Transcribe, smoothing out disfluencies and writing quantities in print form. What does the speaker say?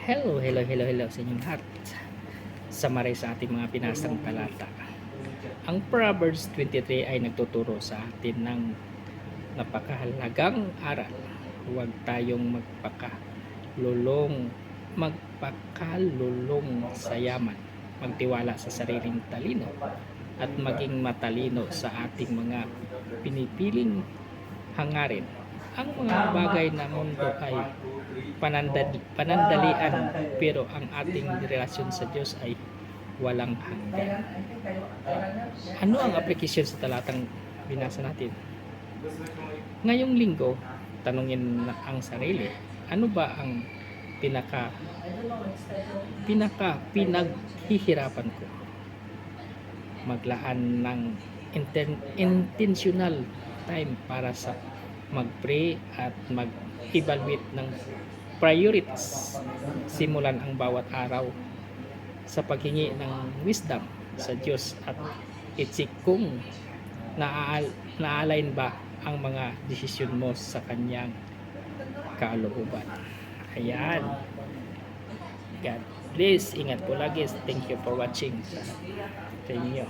Hello sa inyong lahat. Samaray sa ating mga pinasang talata. Ang Proverbs 23 ay nagtuturo sa atin ng napakahalagang aral. Huwag tayong magpakalulong sa yaman, magtiwala sa sariling talino, at maging matalino sa ating mga pinipiling hangarin. Ang mga bagay na mundo ay panandalian, pero ang ating relasyon sa Diyos ay walang hanggan. Ano ang aplikasyon sa talatang binasa natin? Ngayong linggo, tanungin ang sarili, ano ba ang pinaghihirapan ko? Maglaan ng intentional time para sa mag-pray at mag-evaluate ng priorities. Simulan ang bawat araw sa paghingi ng wisdom sa Diyos at i-check kung na-align ba ang mga desisyon mo sa kanyang kalooban. Ayan. God bless. Ingat po lagi. Thank you for watching sa inyo.